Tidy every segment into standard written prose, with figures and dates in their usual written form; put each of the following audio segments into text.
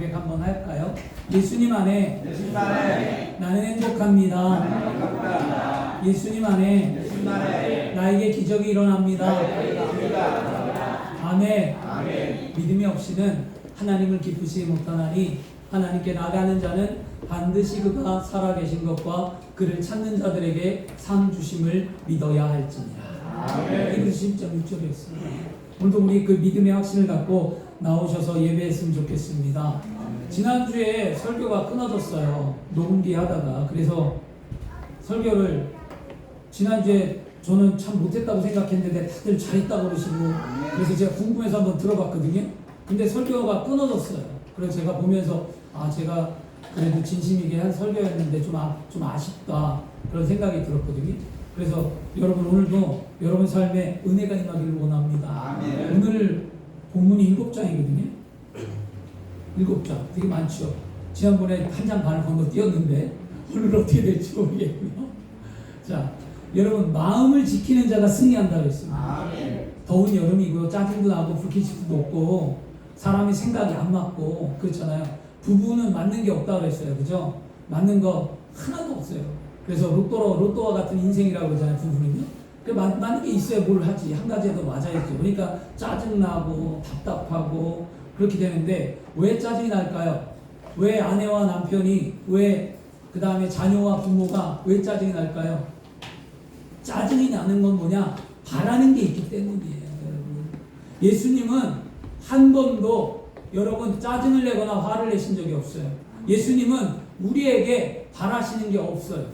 고백 한번 할까요? 예수님 안에 예수님 안에 나는 행복합니다. 나는 행복합니다. 예수님 안에 예수님 안에 나에게 기적이 일어납니다. 나에게 기적이 일어납니다. 아멘. 아멘. 믿음이 없이는 하나님을 기쁘시지 못하나니 하나님께 나가는 자는 반드시 그가 살아계신 것과 그를 찾는 자들에게 상 주심을 믿어야 할지니라. 아멘. 이것이 10.6절이었습니다. 오늘도 우리 그 믿음의 확신을 갖고 나오셔서 예배했으면 좋겠습니다. 지난주에 설교가 끊어졌어요. 녹음기 하다가. 그래서 설교를 지난주에 저는 참 못했다고 생각했는데 다들 잘했다고 그러시고, 그래서 제가 궁금해서 한번 들어봤거든요. 근데 설교가 끊어졌어요. 그래서 제가 보면서 제가 그래도 진심이게 한 설교였는데 좀 아쉽다 그런 생각이 들었거든요. 그래서 여러분 오늘도 여러분 삶에 은혜가 임하기를 원합니다. 아멘. 오늘 본문이 7장이거든요. 7장 되게 많죠. 지난번에 한 장 반을 건너뛰었는데 오늘 어떻게 될지 모르겠고요. 자, 여러분 마음을 지키는 자가 승리한다고 했습니다. 아멘. 더운 여름이고요. 짜증도 나고 불쾌지수도 없고 사람이 생각이 안 맞고 그렇잖아요. 부부는 맞는 게 없다고 그랬어요. 그죠? 맞는 거 하나도 없어요. 그래서 로또와 같은 인생이라고 그러잖아요. 부부는요. 맞는 게 있어야 뭘 하지. 한 가지라도 맞아야죠. 그러니까 짜증나고 답답하고 그렇게 되는데 왜 짜증이 날까요? 왜 아내와 남편이, 왜 그 다음에 자녀와 부모가 왜 짜증이 날까요? 짜증이 나는 건 뭐냐? 바라는 게 있기 때문이에요. 여러분. 예수님은 한 번도 여러분 짜증을 내거나 화를 내신 적이 없어요. 예수님은 우리에게 바라시는 게 없어요.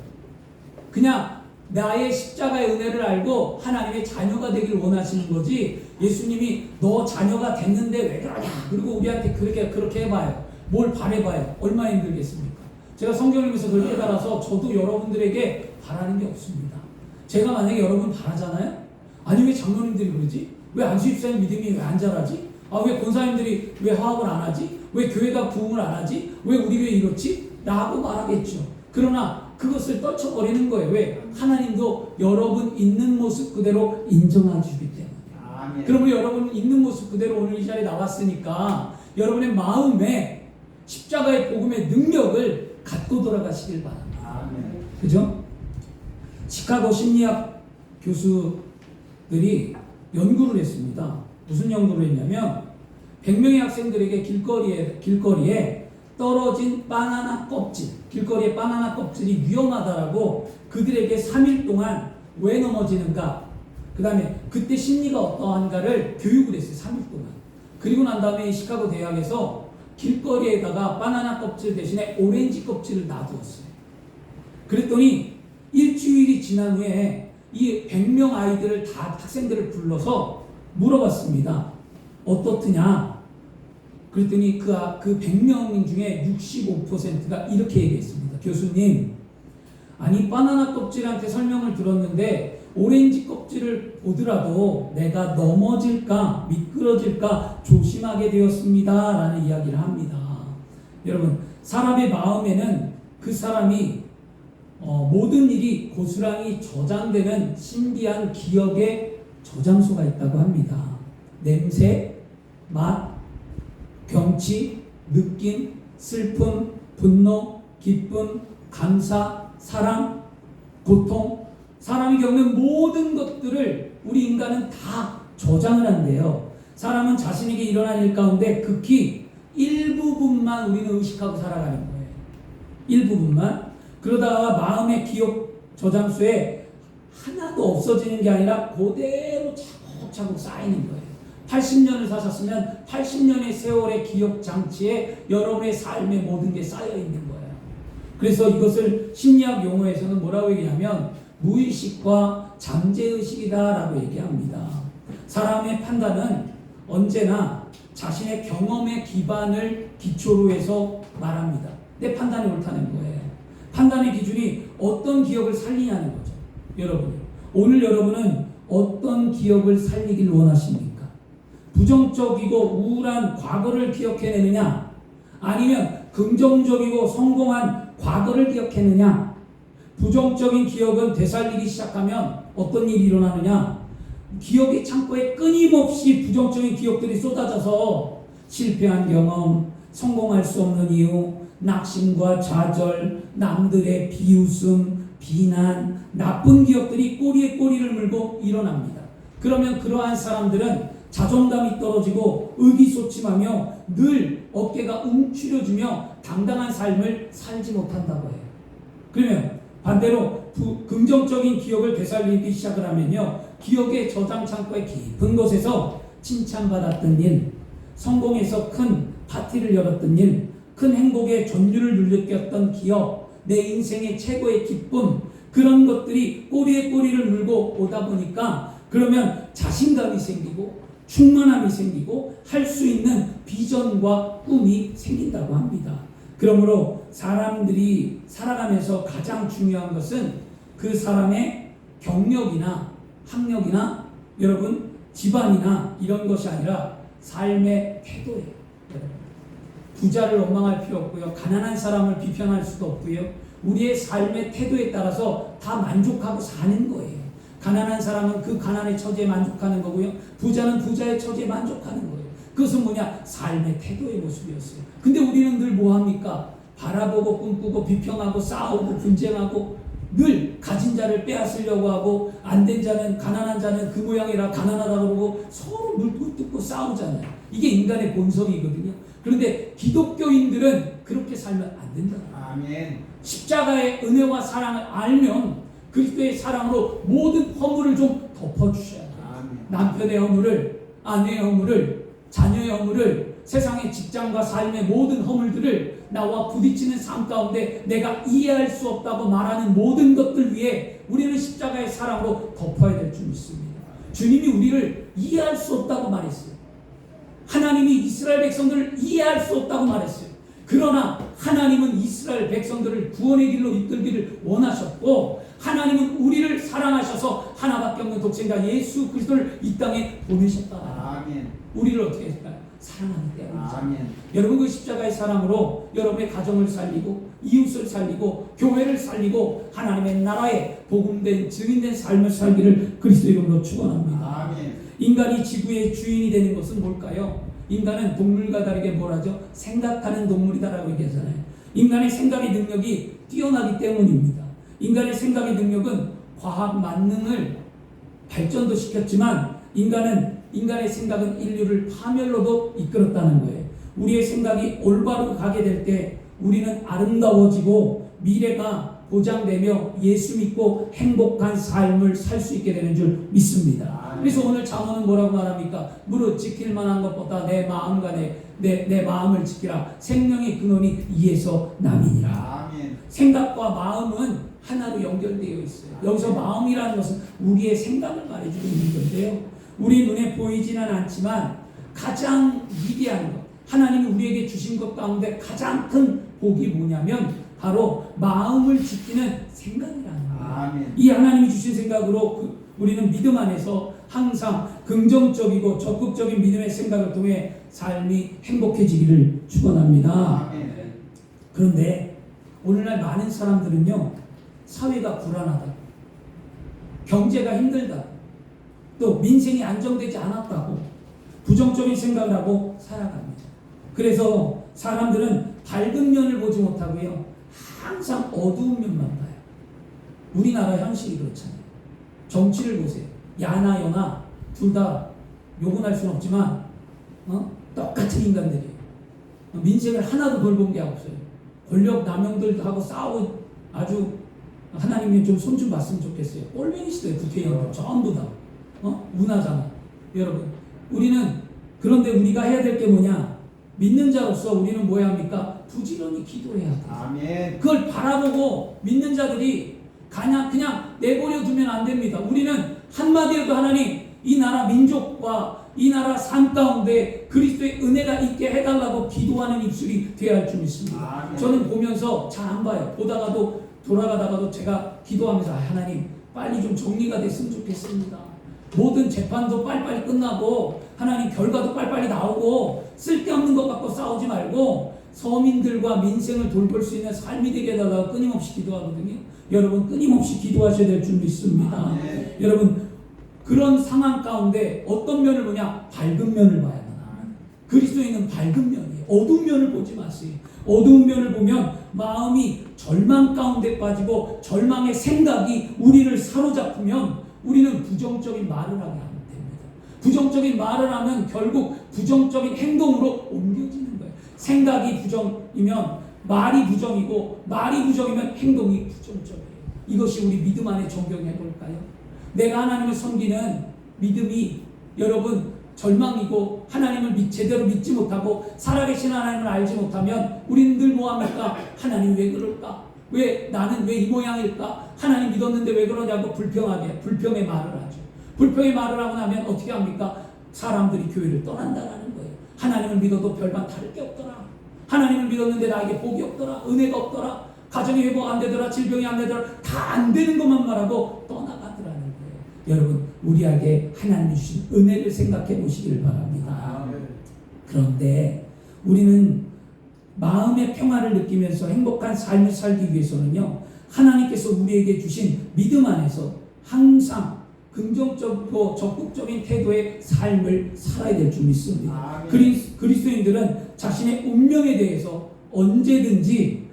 그냥 나의 십자가의 은혜를 알고 하나님의 자녀가 되길 원하시는 거지, 예수님이 너 자녀가 됐는데 왜 그러냐 그리고 우리한테 그렇게 해봐요. 뭘 바래봐요. 얼마나 힘들겠습니까? 제가 성경을 읽으면서 그걸 깨달아서 저도 여러분들에게 바라는 게 없습니다. 제가 만약에 여러분 바라잖아요? 아니 왜 장로님들이 그러지? 왜 안수집사님 믿음이 왜 안 자라지? 왜 권사님들이 왜 화합을 안 하지? 왜 교회가 부흥을 안 하지? 왜 우리 왜 이렇지? 라고 말하겠죠. 그러나 그것을 떨쳐버리는 거예요. 왜? 하나님도 여러분 있는 모습 그대로 인정해 주기 때문에. 아멘. 그러면 여러분 있는 모습 그대로 오늘 이 자리에 나왔으니까 여러분의 마음에 십자가의 복음의 능력을 갖고 돌아가시길 바랍니다. 아멘. 그죠? 시카고 심리학 교수들이 연구를 했습니다. 무슨 연구를 했냐면 100명의 학생들에게 길거리에 떨어진 바나나 껍질, 길거리에 바나나 껍질이 위험하다라고 그들에게 3일 동안 왜 넘어지는가, 그 다음에 그때 심리가 어떠한가를 교육을 했어요. 3일 동안. 그리고 난 다음에 시카고 대학에서 길거리에다가 바나나 껍질 대신에 오렌지 껍질을 놔두었어요. 그랬더니 일주일이 지난 후에 이 100명 아이들을 다 학생들을 불러서 물어봤습니다. 어떻느냐? 그랬더니 그 100명 중에 65%가 이렇게 얘기했습니다. 교수님, 아니 바나나 껍질한테 설명을 들었는데 오렌지 껍질을 보더라도 내가 넘어질까 미끄러질까 조심하게 되었습니다 라는 이야기를 합니다. 여러분, 사람의 마음에는 그 사람이 모든 일이 고스란히 저장되는 신비한 기억의 저장소가 있다고 합니다. 냄새, 맛, 경치, 느낌, 슬픔, 분노, 기쁨, 감사, 사랑, 고통, 사람이 겪는 모든 것들을 우리 인간은 다 저장을 한대요. 사람은 자신에게 일어난 일 가운데 극히 일부분만 우리는 의식하고 살아가는 거예요. 일부분만. 그러다가 마음의 기억 저장소에 하나도 없어지는 게 아니라 그대로 차곡차곡 쌓이는 거예요. 80년을 사셨으면 80년의 세월의 기억 장치에 여러분의 삶의 모든 게 쌓여 있는 거예요. 그래서 이것을 심리학 용어에서는 뭐라고 얘기하면 무의식과 잠재의식이다라고 얘기합니다. 사람의 판단은 언제나 자신의 경험의 기반을 기초로 해서 말합니다. 내 판단이 옳다는 거예요. 판단의 기준이 어떤 기억을 살리냐는 거죠. 여러분, 오늘 여러분은 어떤 기억을 살리길 원하십니까? 부정적이고 우울한 과거를 기억해내느냐, 아니면 긍정적이고 성공한 과거를 기억해내느냐? 부정적인 기억은 되살리기 시작하면 어떤 일이 일어나느냐? 기억의 창고에 끊임없이 부정적인 기억들이 쏟아져서 실패한 경험, 성공할 수 없는 이유, 낙심과 좌절, 남들의 비웃음, 비난, 나쁜 기억들이 꼬리에 꼬리를 물고 일어납니다. 그러면 그러한 사람들은 자존감이 떨어지고 의기소침하며 늘 어깨가 움츠려지며 당당한 삶을 살지 못한다고 해요. 그러면 반대로 긍정적인 기억을 되살리기 시작을 하면요, 기억의 저장 창고의 깊은 곳에서 칭찬받았던 일, 성공해서 큰 파티를 열었던 일, 큰 행복의 전율을 느꼈던 기억, 내 인생의 최고의 기쁨, 그런 것들이 꼬리에 꼬리를 물고 오다 보니까 그러면 자신감이 생기고 충만함이 생기고 할 수 있는 비전과 꿈이 생긴다고 합니다. 그러므로 사람들이 살아가면서 가장 중요한 것은 그 사람의 경력이나 학력이나 여러분 집안이나 이런 것이 아니라 삶의 태도예요. 부자를 원망할 필요 없고요. 가난한 사람을 비판할 수도 없고요. 우리의 삶의 태도에 따라서 다 만족하고 사는 거예요. 가난한 사람은 그 가난의 처지에 만족하는 거고요. 부자는 부자의 처지에 만족하는 거예요. 그것은 뭐냐? 삶의 태도의 모습이었어요. 근데 우리는 늘 뭐합니까? 바라보고 꿈꾸고 비평하고 싸우고 분쟁하고 늘 가진 자를 빼앗으려고 하고 안 된 자는 가난한 자는 그 모양이라 가난하다고 그러고 서로 물고 뜯고 싸우잖아요. 이게 인간의 본성이거든요. 그런데 기독교인들은 그렇게 살면 안 된다. 아멘. 십자가의 은혜와 사랑을 알면 그리스도의 사랑으로 모든 허물을 좀 덮어주셔야 돼요. 아멘. 남편의 허물을, 아내의 허물을, 자녀의 허물을, 세상의 직장과 삶의 모든 허물들을 나와 부딪히는 삶 가운데 내가 이해할 수 없다고 말하는 모든 것들 위해 우리는 십자가의 사랑으로 덮어야 될 줄 믿습니다. 주님이 우리를 이해할 수 없다고 말했어요. 하나님이 이스라엘 백성들을 이해할 수 없다고 말했어요. 그러나 하나님은 이스라엘 백성들을 구원의 길로 이끌기를 원하셨고 하나님은 우리를 사랑하셔서 하나밖에 없는 독생자 예수 그리스도를 이 땅에 보내셨다. 아멘. 우리를 어떻게 했을까요? 사랑하기 때문이죠. 아멘. 여러분 그 십자가의 사랑으로 여러분의 가정을 살리고 이웃을 살리고 교회를 살리고 하나님의 나라에 복음된 증인된 삶을 살기를 그리스도 이름으로 축원합니다. 아멘. 인간이 지구의 주인이 되는 것은 뭘까요? 인간은 동물과 다르게 뭐라죠? 생각하는 동물이다라고 얘기하잖아요. 인간의 생각의 능력이 뛰어나기 때문입니다. 인간의 생각의 능력은 과학 만능을 발전도 시켰지만 인간의 생각은 인류를 파멸로도 이끌었다는 거예요. 우리의 생각이 올바로 가게 될 때 우리는 아름다워지고 미래가 보장되며 예수 믿고 행복한 삶을 살 수 있게 되는 줄 믿습니다. 그래서 오늘 잠언은 뭐라고 말합니까? 무릇 지킬 만한 것보다 내 마음과 내 마음을 지키라. 생명의 근원이 이에서 남이니라. 아멘. 생각과 마음은 하나로 연결되어 있어요. 여기서 마음이라는 것은 우리의 생각을 말해주고 있는 건데요. 우리 눈에 보이지는 않지만 가장 위대한 것, 하나님이 우리에게 주신 것 가운데 가장 큰 복이 뭐냐면 바로 마음을 지키는 생각이라는 거예요. 아멘. 이 하나님이 주신 생각으로 우리는 믿음 안에서 항상 긍정적이고 적극적인 믿음의 생각을 통해 삶이 행복해지기를 축원합니다. 아멘. 그런데 오늘날 많은 사람들은요, 사회가 불안하다, 경제가 힘들다, 또 민생이 안정되지 않았다고 부정적인 생각을 하고 살아갑니다. 그래서 사람들은 밝은 면을 보지 못하고요, 항상 어두운 면만 봐요. 우리나라 현실이 그렇잖아요. 정치를 보세요. 야나 여나 둘 다 욕은 할 수는 없지만 똑같은 인간들이에요. 민생을 하나도 돌본 게 없어요. 권력 남용들도 하고 싸우고 아주 하나님이 좀 손 좀 봤으면 좋겠어요. 꼴뱅이 시대에 국회의원들 전부 다 운하잖아. 여러분 그런데 우리가 해야 될 게 뭐냐? 믿는 자로서 우리는 뭐 해야 합니까? 부지런히 기도해야 돼요. 아멘. 그걸 바라보고 믿는 자들이 그냥 내버려 두면 안 됩니다. 우리는 한마디로도 하나님 이 나라 민족과 이 나라 삶 가운데 그리스도의 은혜가 있게 해달라고 기도하는 입술이 되어야 할 줄 믿습니다. 아멘. 저는 보면서 잘 안 봐요. 보다가도 돌아가다가도 제가 기도하면서 하나님 빨리 좀 정리가 됐으면 좋겠습니다. 모든 재판도 빨리빨리 끝나고 하나님 결과도 빨리빨리 나오고 쓸데없는 것 갖고 싸우지 말고 서민들과 민생을 돌볼 수 있는 삶이 되게 해달라고 끊임없이 기도하거든요. 여러분 끊임없이 기도하셔야 될 줄 믿습니다. 네. 여러분 그런 상황 가운데 어떤 면을 보냐? 밝은 면을 봐야 합니다. 그리스도인은 밝은 면이에요. 어두운 면을 보지 마세요. 어두운 면을 보면 마음이 절망 가운데 빠지고 절망의 생각이 우리를 사로잡으면 우리는 부정적인 말을 하게 하면 됩니다. 부정적인 말을 하면 결국 부정적인 행동으로 옮겨지는 거예요. 생각이 부정이면 말이 부정이고, 말이 부정이면 행동이 부정적이에요. 이것이 우리 믿음 안에 적용해 볼까요? 내가 하나님을 섬기는 믿음이 여러분 절망이고, 하나님을 제대로 믿지 못하고 살아계신 하나님을 알지 못하면 우리는 늘 뭐합니까? 하나님 왜 그럴까? 나는 왜 이 모양일까? 하나님 믿었는데 왜 그러냐고 불평의 말을 하죠. 불평의 말을 하고 나면 어떻게 합니까? 사람들이 교회를 떠난다라는 거예요. 하나님을 믿어도 별반 다를 게 없더라. 하나님을 믿었는데 나에게 복이 없더라. 은혜가 없더라. 가정이 회복 안 되더라. 질병이 안 되더라. 다 안 되는 것만 말하고 떠나가더라는 거예요. 여러분, 우리에게 하나님이 주신 은혜를 생각해 보시길 바랍니다. 그런데 우리는 마음의 평화를 느끼면서 행복한 삶을 살기 위해서는요, 하나님께서 우리에게 주신 믿음 안에서 항상 긍정적이고 적극적인 태도의 삶을 살아야 될 줄 믿습니다. 그리스도인들은 자신의 운명에 대해서 언제든지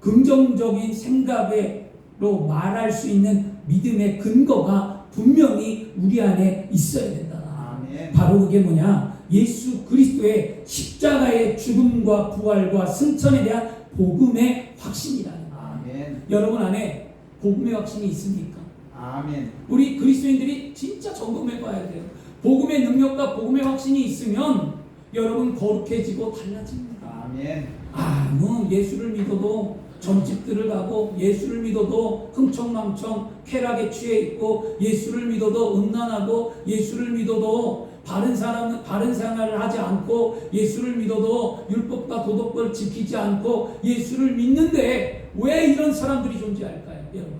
긍정적인 생각으로 말할 수 있는 믿음의 근거가 분명히 우리 안에 있어야 된다. 바로 그게 뭐냐? 예수 그리스도의 십자가의 죽음과 부활과 승천에 대한 복음의 확신이라는 거예요. 여러분 안에 복음의 확신이 있습니까? 우리 그리스도인들이 진짜 점검해 봐야 돼요. 복음의 능력과 복음의 확신이 있으면 여러분 거룩해지고 달라집니다. 예수를 믿어도 점집들을 가고, 예수를 믿어도 흥청망청 쾌락에 취해 있고, 예수를 믿어도 음란하고, 예수를 믿어도 바른 생활을 하지 않고, 예수를 믿어도 율법과 도덕을 지키지 않고, 예수를 믿는데 왜 이런 사람들이 존재할까요? 여러분,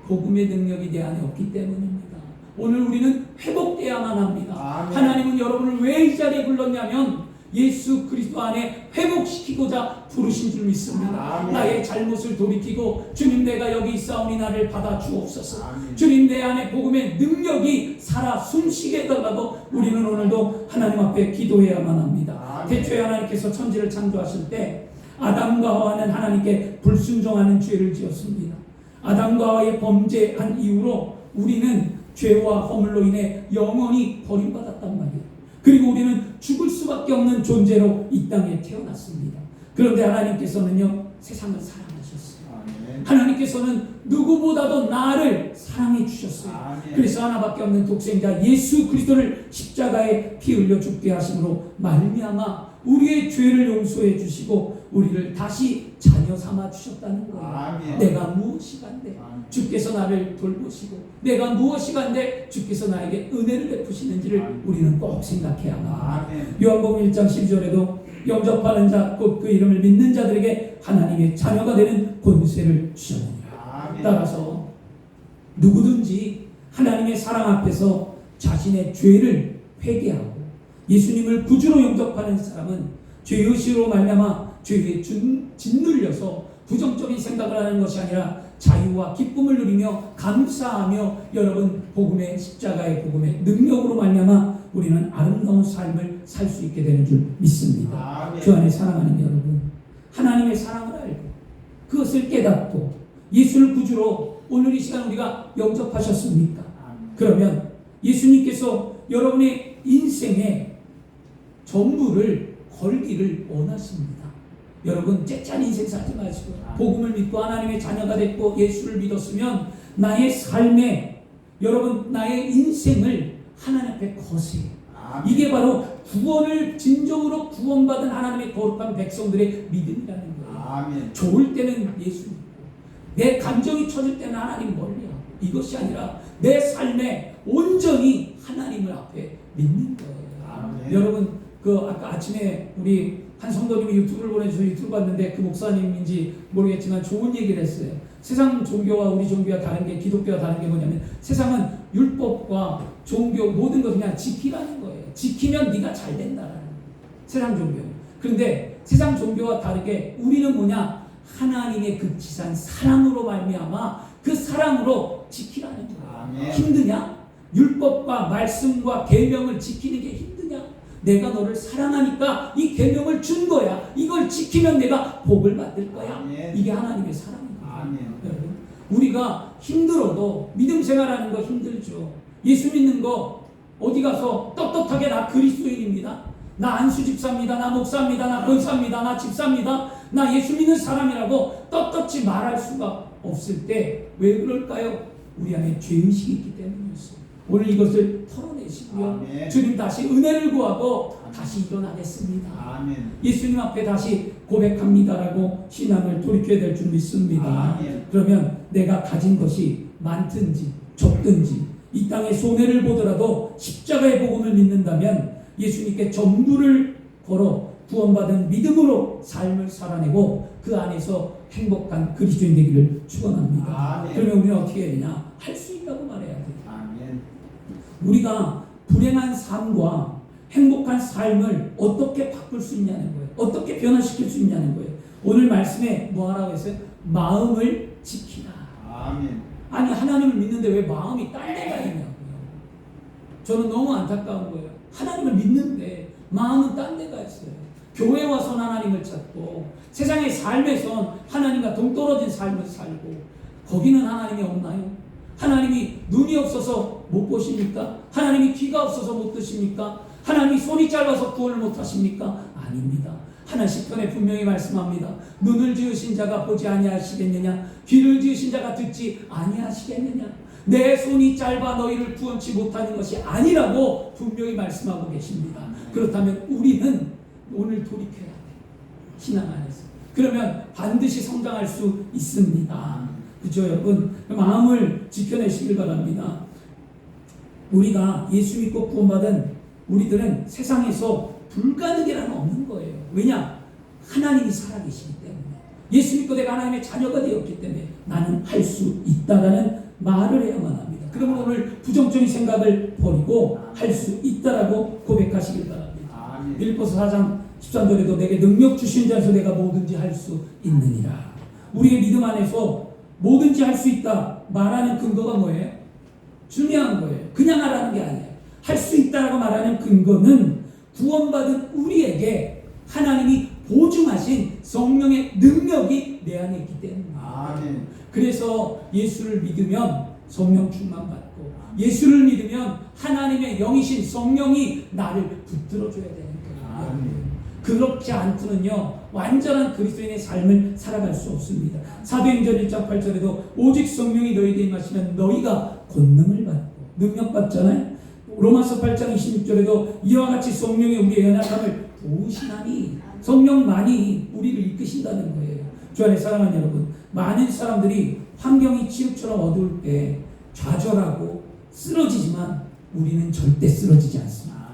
복음의 능력이 내 안에 없기 때문입니다. 오늘 우리는 회복되어야만 합니다. 하나님은 여러분을 왜 이 자리에 불렀냐면 예수 그리스도 안에 회복시키고자 부르신 줄 믿습니다. 나의 잘못을 돌이키고, 주님 내가 여기 있사오니 나를 받아 주옵소서. 주님 내 안에 복음의 능력이 살아 숨쉬게 해달라고 우리는 오늘도 하나님 앞에 기도해야만 합니다. 태초에 하나님께서 천지를 창조하실 때 아담과 하와는 하나님께 불순종하는 죄를 지었습니다. 아담과 하와의 범죄한 이후로 우리는 죄와 허물로 인해 영원히 버림받았단 말이에요. 그리고 우리는 죽을 수밖에 없는 존재로 이 땅에 태어났습니다. 그런데 하나님께서는요, 세상을 사랑하셨어요. 하나님께서는 누구보다도 나를 사랑해 주셨어요. 그래서 하나밖에 없는 독생자 예수 그리스도를 십자가에 피 흘려 죽게 하심으로 말미암아 우리의 죄를 용서해 주시고 우리를 다시 자녀 삼아 주셨다는 거예요. 내가 무엇이 간데 주께서 나를 돌보시고, 내가 무엇이 간데 주께서 나에게 은혜를 베푸시는지를 우리는 꼭 생각해야만 합니다. 요한복음 1장 12절에도 영접하는 자, 곧 그 이름을 믿는 자들에게 하나님의 자녀가 되는 권세를 주셨느니라. 따라서 누구든지 하나님의 사랑 앞에서 자신의 죄를 회개하고 예수님을 구주로 영접하는 사람은 죄의식으로 말미암아 죄에 짓눌려서 부정적인 생각을 하는 것이 아니라 자유와 기쁨을 누리며 감사하며 여러분 복음의 십자가의 복음의 능력으로 말미암아 우리는 아름다운 삶을 살 수 있게 되는 줄 믿습니다. 주 안에 사랑하는 여러분, 하나님의 사랑을 알고 그것을 깨닫고 예수를 구주로 오늘 이 시간 우리가 영접하셨습니까? 그러면 예수님께서 여러분의 인생의 전부를 걸기를 원하십니다. 여러분 째짠 인생 살지 마시고 복음을 믿고 하나님의 자녀가 됐고 예수를 믿었으면 나의 삶에 여러분 나의 인생을 하나님 앞에 거세요. 이게 바로 구원을 진정으로 구원받은 하나님의 거룩한 백성들의 믿음이라는 거예요. 좋을 때는 예수 믿고 내 감정이 처질 때는 하나님 멀리야. 이것이 아니라 내 삶에 온전히 하나님을 앞에 믿는 거예요. 여러분 아까 아침에 우리 한 성도님이 유튜브를 보내줘서 유튜브 봤는데 그 목사님인지 모르겠지만 좋은 얘기를 했어요. 세상 종교와 우리 종교와 다른 게, 기독교와 다른 게 뭐냐면 세상은 율법과 종교 모든 걸 그냥 지키라는 거예요. 지키면 네가 잘 된다라는 거예요. 세상 종교. 그런데 세상 종교와 다르게 우리는 뭐냐? 하나님의 극치산 사랑으로 말미암아 그 사랑으로 지키라는 거예요. 힘드냐? 율법과 말씀과 계명을 지키는 게 힘드냐? 내가 너를 사랑하니까 이 계명을 준 거야. 이걸 지키면 내가 복을 받을 거야. 아멘. 이게 하나님의 사랑입니다. 아멘. 여러분, 우리가 힘들어도 믿음 생활하는 거 힘들죠. 예수 믿는 거 어디 가서 떳떳하게 나 그리스도인입니다. 나 안수 집사입니다. 나 목사입니다. 나 권사입니다. 나 집사입니다. 나 예수 믿는 사람이라고 떳떳이 말할 수가 없을 때 왜 그럴까요? 우리 안에 죄의식이 있기 때문이었어요. 오늘 이것을 털어내시고요. 아멘. 주님 다시 은혜를 구하고 다시 일어나겠습니다. 아멘. 예수님 앞에 다시 고백합니다라고 신앙을 돌이켜야 될 줄 믿습니다. 아멘. 그러면 내가 가진 것이 많든지 적든지 이 땅에 손해를 보더라도 십자가의 복음을 믿는다면 예수님께 전부를 걸어 구원받은 믿음으로 삶을 살아내고 그 안에서 행복한 그리스도인 되기를 축원합니다. 아멘. 그러면 우리는 어떻게 해야 되냐? 할 수 있다고 말해야 돼요. 아멘. 우리가 불행한 삶과 행복한 삶을 어떻게 바꿀 수 있냐는 거예요. 어떻게 변화시킬 수 있냐는 거예요. 오늘 말씀에 뭐 하라고 했어요? 마음을 지키라. 아멘. 아니 하나님을 믿는데 왜 마음이 딴 데가 있냐고요. 저는 너무 안타까운 거예요. 하나님을 믿는데 마음은 딴 데가 있어요. 교회 와서 하나님을 찾고 세상의 삶에선 하나님과 동떨어진 삶을 살고 거기는 하나님이 없나요? 하나님이 눈이 없어서 못 보십니까? 하나님이 귀가 없어서 못 드십니까? 하나님이 손이 짧아서 구원을 못 하십니까? 아닙니다. 하나님 시편에 분명히 말씀합니다. 눈을 지으신 자가 보지 아니하시겠느냐? 귀를 지으신 자가 듣지 아니하시겠느냐? 내 손이 짧아 너희를 구원치 못하는 것이 아니라고 분명히 말씀하고 계십니다. 그렇다면 우리는 오늘 돌이켜야 돼요. 신앙 안에서. 그러면 반드시 성장할 수 있습니다. 그렇죠 여러분? 마음을 지켜내시길 바랍니다. 우리가 예수 믿고 구원받은 우리들은 세상에서 불가능이라는 없는 거예요. 왜냐? 하나님이 살아계시기 때문에. 예수 믿고 내가 하나님의 자녀가 되었기 때문에 나는 할 수 있다라는 말을 해야만 합니다. 그러면 오늘 부정적인 생각을 버리고 할 수 있다라고 고백하시길 바랍니다. 빌립보서 4장 13절에도 내게 능력 주신 자에서 내가 뭐든지 할 수 있느니라. 우리의 믿음 안에서 뭐든지 할 수 있다 말하는 근거가 뭐예요? 중요한 거예요. 그냥 하라는 게 아니에요. 할 수 있다라고 말하는 근거는 구원받은 우리에게 하나님이 보증하신 성령의 능력이 내 안에 있기 때문입니다. 아멘. 그래서 예수를 믿으면 성령 충만 받고 예수를 믿으면 하나님의 영이신 성령이 나를 붙들어줘야 되는 거예요. 아멘. 그렇지 않고는요 완전한 그리스도인의 삶을 살아갈 수 없습니다. 사도행전 1장 8절에도 오직 성령이 너희에게 임하시면 너희가 권능을 받고 능력 받잖아요. 로마서 8장 26절에도 이와 같이 성령이 우리의 연약함을 도우시나니 성령만이 우리를 이끄신다는 거예요. 주 안에 사랑하는 여러분, 많은 사람들이 환경이 지옥처럼 어두울 때 좌절하고 쓰러지지만 우리는 절대 쓰러지지 않습니다.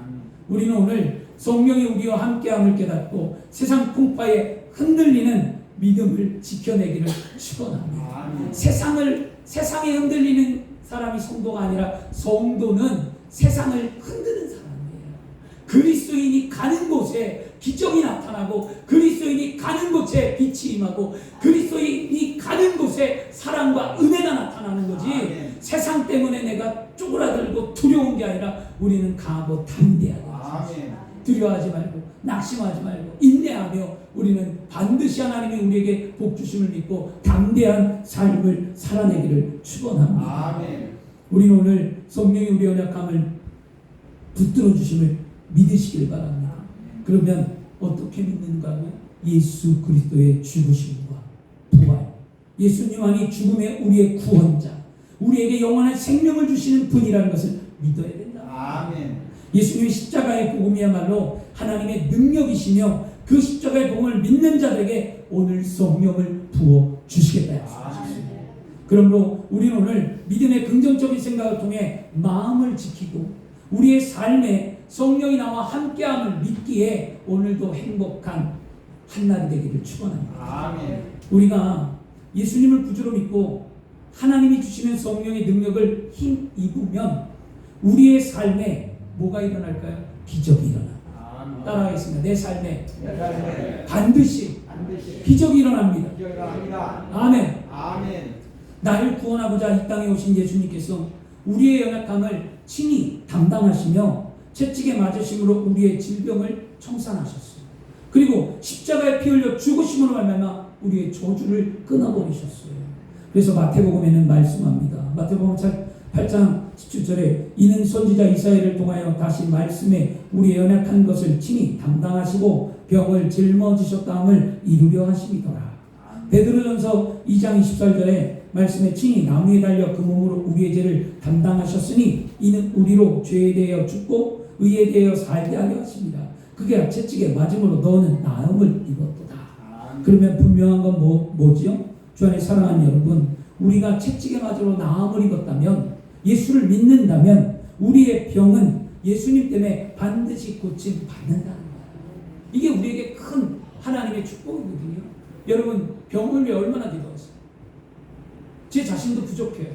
우리는 오늘 성령이 우리와 함께함을 깨닫고 세상 풍파에 흔들리는 믿음을 지켜내기를 축원합니다. 세상에 흔들리는 사람이 성도가 아니라 성도는 세상을 흔드는 사람이에요. 그리스도인이 가는 곳에 기적이 나타나고 그리스도인이 가는 곳에 빛이 임하고 그리스도인이 가는 곳에 사랑과 은혜가 나타나는 거지. 아멘. 세상 때문에 내가 쪼그라들고 두려운 게 아니라 우리는 강하고 담대하다. 두려워하지 말고 낙심하지 말고 인내하며 우리는 반드시 하나님이 우리에게 복 주심을 믿고 담대한 삶을 살아내기를 축원합니다. 우리는 오늘 성령이 우리의 연약함을 붙들어 주심을 믿으시길 바랍니다. 그러면 어떻게 믿는가요? 예수 그리스도의 죽으심과 부활, 예수님만이 죽음의 우리의 구원자, 우리에게 영원한 생명을 주시는 분이라는 것을 믿어야 된다. 예수님의 십자가의 복음이야말로 하나님의 능력이시며 그 십자가의 복음을 믿는 자들에게 오늘 성령을 부어 주시겠다 약속하셨습니다. 그러므로 우리는 오늘 믿음의 긍정적인 생각을 통해 마음을 지키고 우리의 삶에 성령이 나와 함께함을 믿기에 오늘도 행복한 한날이 되기를 축원합니다. 우리가 예수님을 구주로 믿고 하나님이 주시는 성령의 능력을 힘 입으면 우리의 삶에 뭐가 일어날까요? 기적이 일어납니다. 따라하겠습니다. 내 삶에 반드시 기적이 일어납니다. 아멘. 나를 구원하고자 이 땅에 오신 예수님께서 우리의 연약함을 친히 담당하시며 채찍에 맞으심으로 우리의 질병을 청산하셨어요. 그리고 십자가에 피 흘려 죽으심으로 말미암아 우리의 저주를 끊어버리셨어요. 그래서 마태복음에는 말씀합니다. 마태복음 8장 17절에 이는 선지자 이사야를 통하여 다시 말씀에 우리의 연약한 것을 친히 담당하시고 병을 짊어지셨다함을 이루려 하심이더라. 베드로전서 2장 24절에 말씀에 친히 나무에 달려 그 몸으로 우리의 죄를 담당하셨으니 이는 우리로 죄에 대하여 죽고 의에 대하여 살게 하려 하십니다. 그게 채찍에 맞음으로 너는 나음을 입었도다. 그러면 분명한 건 뭐지요? 주 안에 사랑하는 여러분, 우리가 채찍에 맞으러 나음을 입었다면, 예수를 믿는다면 우리의 병은 예수님 때문에 반드시 고침 받는다는 거예요. 이게 우리에게 큰 하나님의 축복이거든요. 여러분, 병을 위해 얼마나 기도하세요? 제 자신도 부족해요.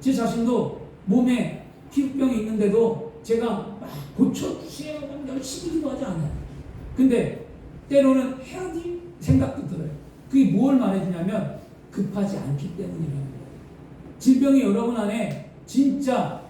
제 자신도 몸에 피부병이 있는데도 제가 막 고쳐주세요 열심히 기도하지 않아요. 근데 때로는 해야지 생각도 들어요. 그게 뭘 말해주냐면 급하지 않기 때문이라는 거예요. 질병이 여러분 안에 진짜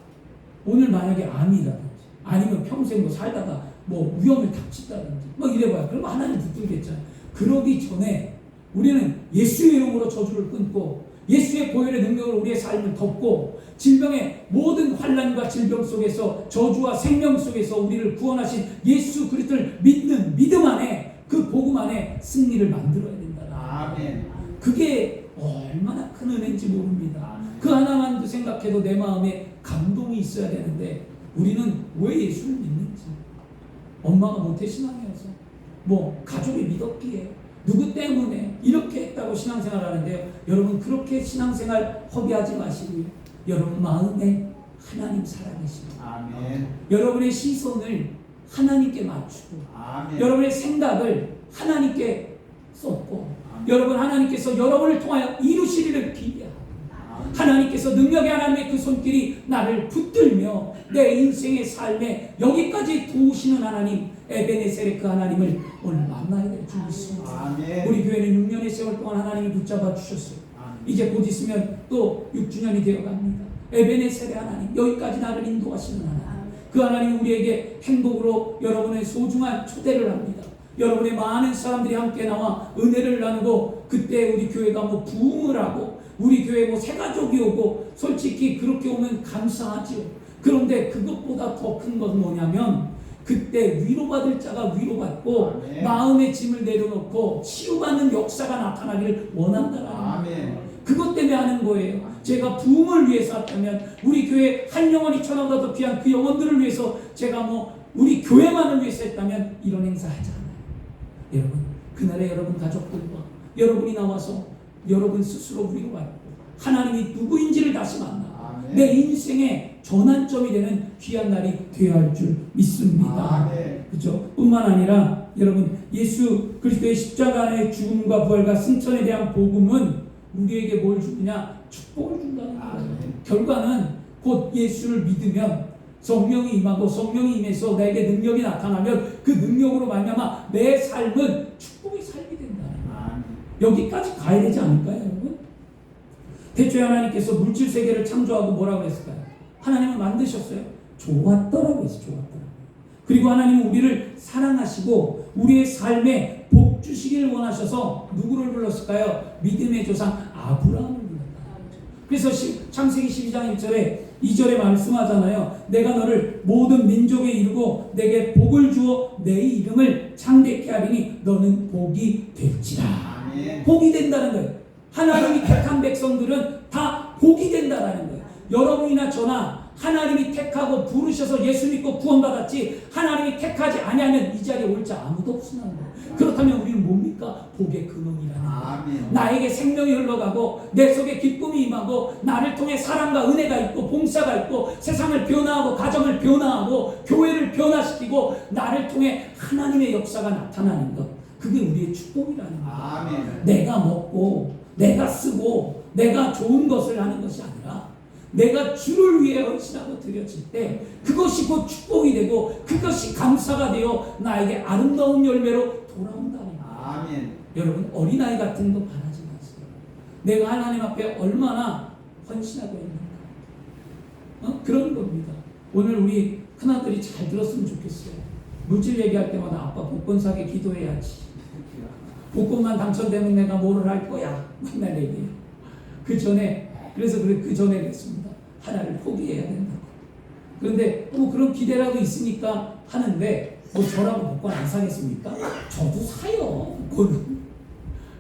오늘 만약에 암이라든지 아니면 평생 뭐 살다가 뭐 위험을 닥친다든지 뭐 이래봐요. 그러면 하나님 붙들겠잖아요. 그러기 전에 우리는 예수의 이름으로 저주를 끊고 예수의 보혈의 능력으로 우리의 삶을 덮고 질병의 모든 환난과 질병 속에서 저주와 생명 속에서 우리를 구원하신 예수 그리스도를 믿는 믿음 안에 그 복음 안에 승리를 만들어야 된다. 아멘. 그게 얼마나 큰 은혜인지 모릅니다. 그 하나만 생각해도 내 마음에 감동이 있어야 되는데 우리는 왜 예수를 믿는지, 엄마가 모태신앙이어서 뭐 가족이 믿었기에 누구 때문에 이렇게 했다고 신앙생활 하는데요. 여러분 그렇게 신앙생활 허비하지 마시고요. 여러분 마음에 하나님 살아계십니다. 아멘. 여러분의 시선을 하나님께 맞추고 아멘. 여러분의 생각을 하나님께 쏟고 여러분 하나님께서 여러분을 통하여 이루시리를 기대하고 하나님께서 능력의 하나님의 그 손길이 나를 붙들며 내 인생의 삶에 여기까지 도우시는 하나님 에베네셀의 그 하나님을 오늘 만나야 될 줄 믿습니다. 아멘. 우리 교회는 6년의 세월 동안 하나님이 붙잡아 주셨어요. 이제 곧 있으면 또 6주년이 되어갑니다. 에베네셀의 하나님, 여기까지 나를 인도하시는 하나님, 그 하나님 우리에게 행복으로 여러분의 소중한 초대를 합니다. 여러분의 많은 사람들이 함께 나와 은혜를 나누고 그때 우리 교회가 뭐 부흥을 하고 우리 교회 뭐 새가족이 오고 솔직히 그렇게 오면 감사하지요. 그런데 그것보다 더 큰 건 뭐냐면 그때 위로받을 자가 위로받고 아멘. 마음의 짐을 내려놓고 치유받는 역사가 나타나기를 원한다라는 거예요. 그것 때문에 하는 거예요. 제가 부흥을 위해서 했다면 우리 교회 한 영혼이 천하보다 더 귀한 그 영혼들을 위해서 제가 뭐 우리 교회만을 위해서 했다면 이런 행사 하지 않아요. 여러분 그날에 여러분 가족들과 여러분이 나와서 여러분 스스로 위로받고 하나님이 누구인지를 다시 만나 내 인생의 전환점이 되는 귀한 날이 되어야 할 줄 믿습니다. 그렇죠? 뿐만 아니라 여러분 예수 그리스도의 십자가의 죽음과 부활과 승천에 대한 복음은 우리에게 뭘 주느냐? 축복을 준다는 거예요. 결과는 곧 예수를 믿으면 성령이 임하고 성령이 임해서 내게 능력이 나타나면 그 능력으로 말미암아 내 삶은 축복이 살게 된다. 여기까지 가야 되지 않을까요, 여러분? 대초에 하나님께서 물질 세계를 창조하고 뭐라고 했을까요? 하나님은 만드셨어요. 좋았더라고 했어요. 좋았더라고. 그리고 하나님은 우리를 사랑하시고 우리의 삶에 복 주시기를 원하셔서 누구를 불렀을까요? 믿음의 조상 아브라함을 불렀다. 그래서 창세기 12장 2절에 말씀하잖아요. 내가 너를 모든 민족에 이루고 내게 복을 주어 내 이름을 창대케 하리니 너는 복이 될지라. 복이 된다는 거예요. 하나님이 택한 백성들은 다 복이 된다라는 거예요. 여러분이나 저나 하나님이 택하고 부르셔서 예수 믿고 구원받았지 하나님이 택하지 아니하면 이 자리에 올 자 아무도 없으라는 거예요. 그렇다면 우리는 뭡니까? 복의 근원이라는 거예요. 나에게 생명이 흘러가고 내 속에 기쁨이 임하고 나를 통해 사랑과 은혜가 있고 봉사가 있고 세상을 변화하고 가정을 변화하고 교회를 변화시키고 나를 통해 하나님의 역사가 나타나는 것, 그게 우리의 축복이라는 거예요. 내가 먹고 내가 쓰고 내가 좋은 것을 하는 것이 아니라 내가 주를 위해 헌신하고 드려질 때 그것이 곧 축복이 되고 그것이 감사가 되어 나에게 아름다운 열매로 돌아온다는 거예요. 여러분 어린아이 같은 거 바라지 마세요. 내가 하나님 앞에 얼마나 헌신하고 있는가, 그런 겁니다. 오늘 우리 큰아들이 잘 들었으면 좋겠어요. 물질 얘기할 때마다 아빠 복권 사게 기도해야지. 복권만 당첨되면 내가 뭐를 할 거야. 맨날 얘기해요. 그 전에 그랬습니다. 하나를 포기해야 된다고. 그런데 뭐 그런 기대라도 있으니까 하는데 뭐 저라고 복권 안 사겠습니까? 저도 사요. 복권은.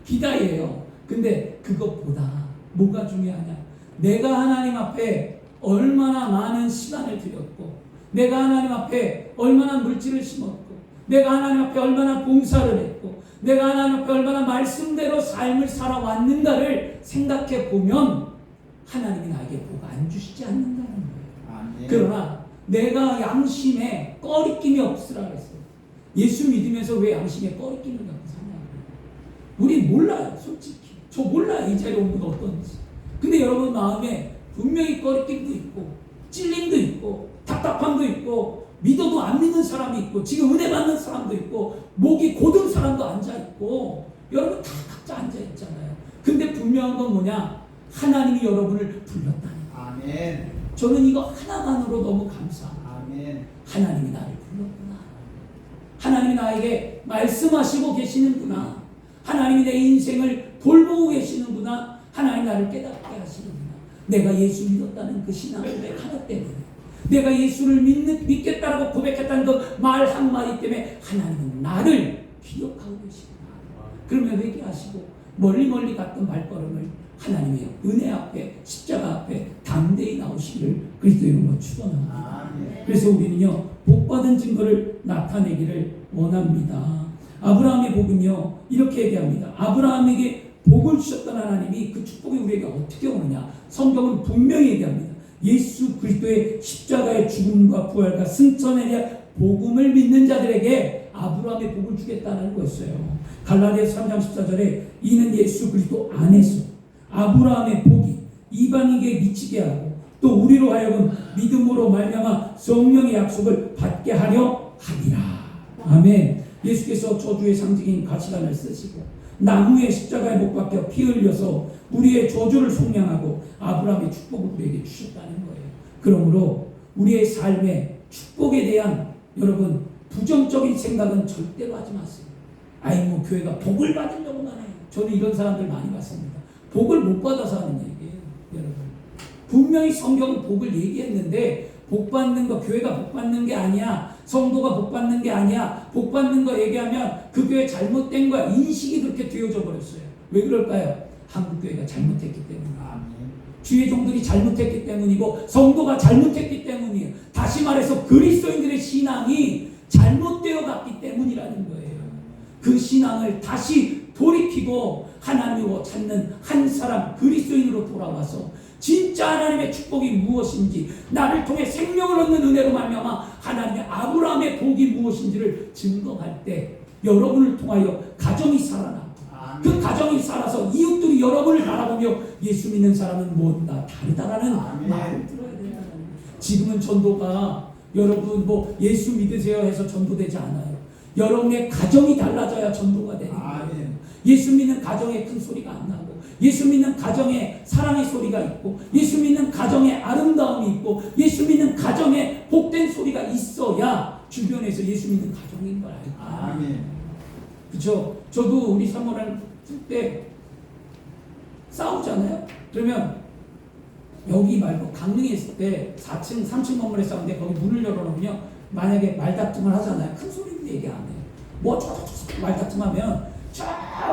기다예요. 근데 그것보다 뭐가 중요하냐? 내가 하나님 앞에 얼마나 많은 시간을 들였고, 내가 하나님 앞에 얼마나 물질을 심었고, 내가 하나님 앞에 얼마나 봉사를 했고, 내가 하나님 앞에 얼마나 말씀대로 삶을 살아왔는가를 생각해 보면 하나님이 나에게 복 안 주시지 않는다는 거예요. 그러나 내가 양심에 꺼리낌이 없으라 그랬어요. 예수 믿으면서 왜 양심에 꺼리낌을 갖고 사냐고요. 우리 몰라요. 솔직히 저 몰라요. 이 자리에 온 분 어떤지. 근데 여러분 마음에 분명히 꺼리낌도 있고 찔림도 있고 답답함도 있고 믿어도 안 믿는 사람이 있고 지금 은혜 받는 사람도 있고 목이 고든 사람도 앉아있고 여러분 다 각자 앉아있잖아요. 근데 분명한 건 뭐냐? 하나님이 여러분을 불렀다는 거예요. 아멘. 저는 이거 하나만으로 너무 감사합니다. 아멘. 하나님이 나를 불렀구나. 하나님이 나에게 말씀하시고 계시는구나. 하나님이 내 인생을 돌보고 계시는구나. 하나님 나를 깨닫게 하시는구나. 내가 예수 믿었다는 그 신앙 고백 하나 때문에, 내가 예수를 믿겠다라고 고백했다는 그 말 한마디 때문에 하나님은 나를 기억하고 계시구나. 그러면 회개하시고 멀리 갔던 발걸음을 하나님의 은혜 앞에, 십자가 앞에 담대히 나오시기를 그리스도 이름으로 축원합니다. 그래서 우리는요, 복받은 증거를 나타내기를 원합니다. 아브라함의 복은요, 이렇게 얘기합니다. 아브라함에게 복을 주셨던 하나님이 그 축복이 우리에게 어떻게 오느냐? 성경은 분명히 얘기합니다. 예수 그리스도의 십자가의 죽음과 부활과 승천에 대한 복음을 믿는 자들에게 아브라함의 복을 주겠다는 거였어요. 갈라디아서 3장 14절에 이는 예수 그리스도 안에서 아브라함의 복이 이방인에게 미치게 하고 또 우리로 하여금 믿음으로 말미암아 성령의 약속을 받게 하려 함이라. 아멘. 예수께서 저주의 상징인 가시관을 쓰시고 나무의 십자가에 못 박혀 피 흘려서 우리의 저주를 속량하고 아브라함의 축복을 우리에게 주셨다는 거예요. 그러므로 우리의 삶의 축복에 대한 여러분 부정적인 생각은 절대로 하지 마세요. 아이 뭐 교회가 복을 받으려고만 해요. 저는 이런 사람들 많이 봤습니다. 복을 못 받아서 하는 얘기예요. 여러분 분명히 성경은 복을 얘기했는데 복 받는 거, 교회가 복 받는 게 아니야, 성도가 복 받는 게 아니야, 복 받는 거 얘기하면 그 교회 잘못된 거야. 인식이 그렇게 되어져 버렸어요. 왜 그럴까요? 한국 교회가 잘못했기 때문이에요. 주의 종들이 잘못했기 때문이고 성도가 잘못했기 때문이에요. 다시 말해서 그리스도인들의 신앙이 잘못되어 갔기 때문이라는 거예요. 그 신앙을 다시 돌이키고 하나님을 찾는 한 사람 그리스도인으로 돌아와서 진짜 하나님의 축복이 무엇인지, 나를 통해 생명을 얻는 은혜로 말미암아 하나님의 아브라함의 복이 무엇인지를 증거할 때 여러분을 통하여 가정이 살아나고 그 가정이 살아서 이웃들이 여러분을 바라보며 예수 믿는 사람은 뭔가 다르다라는 말을 들어야 된다는 거예요. 지금은 전도가 여러분 뭐 예수 믿으세요 해서 전도되지 않아요. 여러분의 가정이 달라져야 전도가 되는 거예요. 예수 믿는 가정에 큰 소리가 안 나고, 예수 믿는 가정에 사랑의 소리가 있고, 예수 믿는 가정에 아름다움이 있고, 예수 믿는 가정에 복된 소리가 있어야 주변에서 예수 믿는 가정인 걸 알고. 그렇죠? 저도 우리 사모랑 때 싸우잖아요. 그러면 여기 말고 강릉에 있을 때 4층, 3층 건물에 싸우는데 거기 문을 열어놓으면 만약에 말다툼을 하잖아요. 큰 소리로 얘기 안 해요. 뭐 말다툼하면 저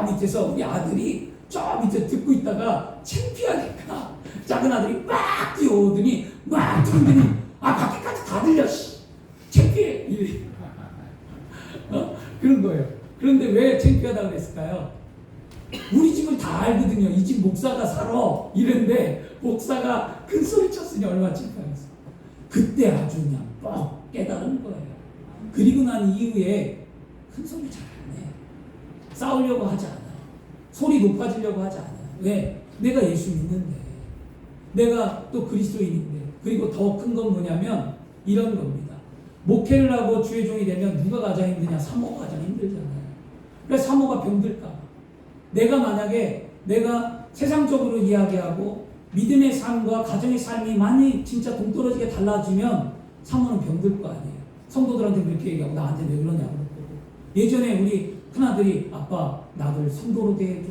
밑에서 우리 아들이 저 밑에 듣고 있다가 창피하니까 작은 아들이 막 뛰어오더니 막 들더니 밖에까지 다 들려. 창피해. 그런 거예요. 그런데 왜 창피하다고 그랬을까요? 우리 집을 다 알거든요. 이 집 목사가 살아. 이랬는데 목사가 큰 소리 쳤으니 얼마나 창피하겠어. 그때 아주 그냥 뻑 깨달은 거예요. 그리고 난 이후에 큰 소리 잘 안 해. 싸우려고 하지 않아요. 소리 높아지려고 하지 않아요. 왜? 내가 예수 믿는데, 내가 또 그리스도인인데. 그리고 더 큰 건 뭐냐면 이런 겁니다. 목회를 하고 주의 종이 되면 누가 가장 힘드냐? 사모가 가장 힘들잖아요. 그래서 사모가 병들까 봐. 내가 만약에 내가 세상적으로 이야기하고 믿음의 삶과 가정의 삶이 많이 진짜 동떨어지게 달라지면 사모는 병들 거 아니에요. 성도들한테 그렇게 얘기하고 나한테 왜 그러냐고 그러고. 예전에 우리 큰아들이 아빠 나를 성도로 대해줘.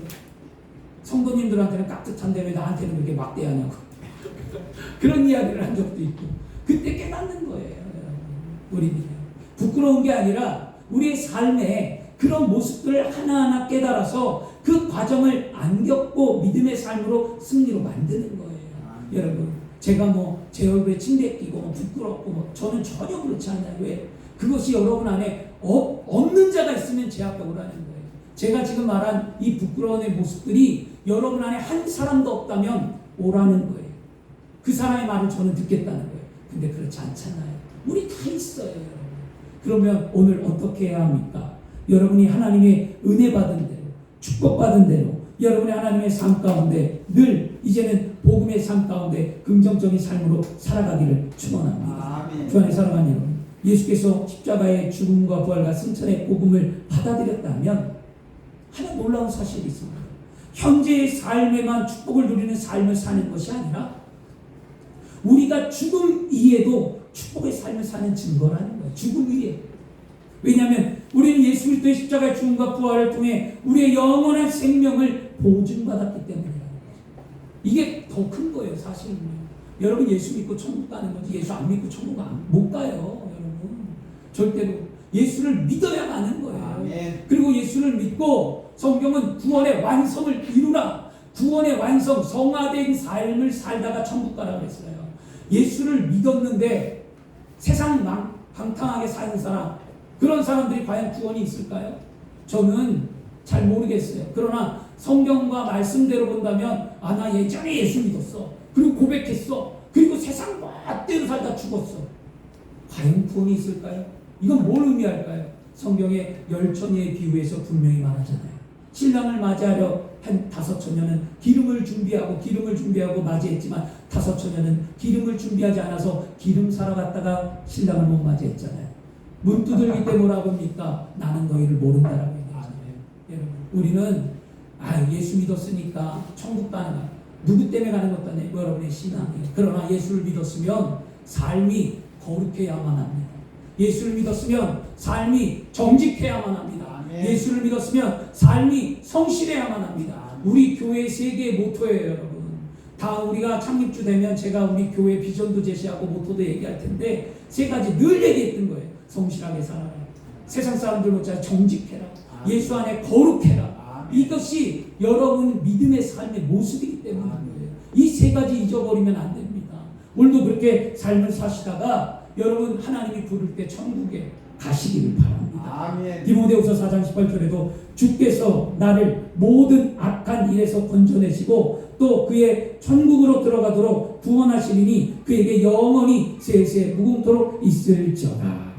성도님들한테는 깍듯한데 왜 나한테는 그렇게 막대하냐고. 그런 이야기를 한 적도 있고. 그때 깨닫는 거예요. 우리는 부끄러운 게 아니라 우리의 삶에 그런 모습들을 하나하나 깨달아서 그 과정을 안 겪고 믿음의 삶으로 승리로 만드는 거예요. 여러분, 제가 뭐 제 얼굴에 침대 끼고 뭐 부끄럽고 뭐 저는 전혀 그렇지 않아요. 왜? 그것이 여러분 안에 없는 자가 있으면 제 앞에 오라는 거예요. 제가 지금 말한 이 부끄러움의 모습들이 여러분 안에 한 사람도 없다면 오라는 거예요. 그 사람의 말을 저는 듣겠다는 거예요. 근데 그렇지 않잖아요. 우리 다 있어요, 여러분. 그러면 오늘 어떻게 해야 합니까? 여러분이 하나님의 은혜 받은 대로, 축복 받은 대로, 여러분의 하나님의 삶 가운데 늘 이제는 복음의 삶 가운데 긍정적인 삶으로 살아가기를 축원합니다. 주 안에 사랑하는 여러분, 예수께서 십자가의 죽음과 부활과 승천의 복음을 받아들였다면 하나 놀라운 사실이 있습니다. 현재의 삶에만 축복을 누리는 삶을 사는 것이 아니라 우리가 죽음 이에도 축복의 삶을 사는 증거라는 거예요. 죽음 이에. 왜냐하면 우리는 예수 그리스도의 십자가의 죽음과 부활을 통해 우리의 영원한 생명을 보증받았기 때문이라는 거죠. 이게 더 큰 거예요, 사실은. 여러분 예수 믿고 천국 가는 거지 예수 안 믿고 천국 못 가요, 여러분. 절대로 예수를 믿어야 가는 거예요. 아멘. 그리고 예수를 믿고 성경은 구원의 완성을 이루라. 구원의 완성, 성화된 삶을 살다가 천국 가라 그랬어요. 예수를 믿었는데 세상 방탕하게 사는 사람, 그런 사람들이 과연 구원이 있을까요? 저는 잘 모르겠어요. 그러나 성경과 말씀대로 본다면 나 예전에 예수 믿었어. 그리고 고백했어. 그리고 세상 멋대로 살다 죽었어. 과연 구원이 있을까요? 이건 뭘 의미할까요? 성경의 열처녀의 비유에서 분명히 말하잖아요. 신랑을 맞이하려 한 5처녀는 기름을 준비하고 맞이했지만 5처녀는 기름을 준비하지 않아서 기름 사러 갔다가 신랑을 못 맞이했잖아요. 문 두들기 때 뭐라고 합니까? 나는 너희를 모른다라고 얘기하잖아요. 여러분, 우리는 예수 믿었으니까 천국 가는 거야. 누구 때문에 가는 것도 아니고 여러분의 신앙이에요. 그러나 예수를 믿었으면 삶이 거룩해야만 합니다. 예수를 믿었으면 삶이 정직해야만 합니다. 아멘. 예수를 믿었으면 삶이 성실해야만 합니다. 아멘. 우리 교회의 세 개의 모토예요, 여러분. 다 우리가 창립주 되면 제가 우리 교회 비전도 제시하고 모토도 얘기할 텐데 세 가지 늘 얘기했던 거예요. 성실하게 살아라. 세상 사람들 못지않아 정직해라. 아멘. 예수 안에 거룩해라. 이것이 여러분 믿음의 삶의 모습이기 때문인 거예요. 이 세 가지 잊어버리면 안 됩니다. 오늘도 그렇게 삶을 사시다가 여러분 하나님이 부를 때 천국에 가시기를 바랍니다. 아멘. 디모데후서 4장 18절에도 주께서 나를 모든 악한 일에서 건져내시고 또 그의 천국으로 들어가도록 구원하시리니 그에게 영원히 세세 무궁토록 있을지어다.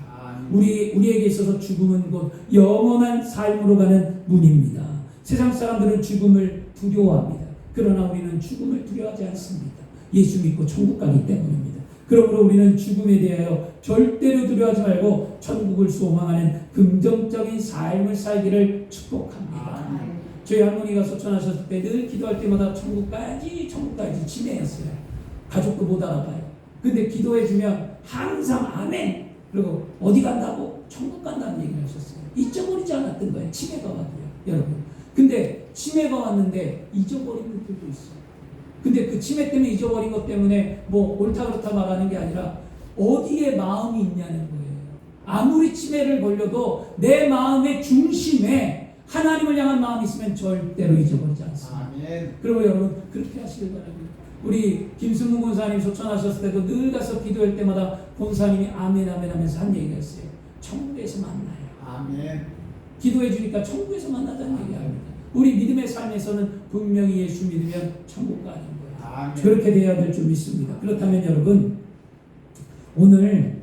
우리에게 있어서 죽음은 곧 영원한 삶으로 가는 문입니다. 세상 사람들은 죽음을 두려워합니다. 그러나 우리는 죽음을 두려워하지 않습니다. 예수 믿고 천국 가기 때문입니다. 그러므로 우리는 죽음에 대하여 절대로 두려워하지 말고 천국을 소망하는 긍정적인 삶을 살기를 축복합니다. 저희 할머니가 소천하셨을 때 늘 기도할 때마다 천국 가야지 치매였어요. 가족도 못 알아봐요. 근데 기도해주면 항상 아멘. 그리고 어디 간다고? 천국 간다는 얘기를 하셨어요. 잊어버리지 않았던 거예요. 치매가 와도요, 여러분. 근데 치매가 왔는데 잊어버린 분들도 있어요. 근데 그 치매 때문에 잊어버린 것 때문에 뭐 옳다 그렇다 말하는 게 아니라 어디에 마음이 있냐는 거예요. 아무리 치매를 걸려도 내 마음의 중심에 하나님을 향한 마음이 있으면 절대로 잊어버리지 않습니다. 아멘. 그리고 여러분 그렇게 하시길 바랍니다. 우리 김승문 권사님 소천하셨을 때도 늘 가서 기도할 때마다 권사님이 아멘 아멘 하면서 한 얘기가 있어요. 천국에서 만나요. 아멘. 기도해 주니까 천국에서 만나자는 얘기합니다. 우리 믿음의 삶에서는 분명히 예수 믿으면 천국 가는 거예요. 아멘. 그렇게 돼야 될 줄 믿습니다. 그렇다면 여러분 오늘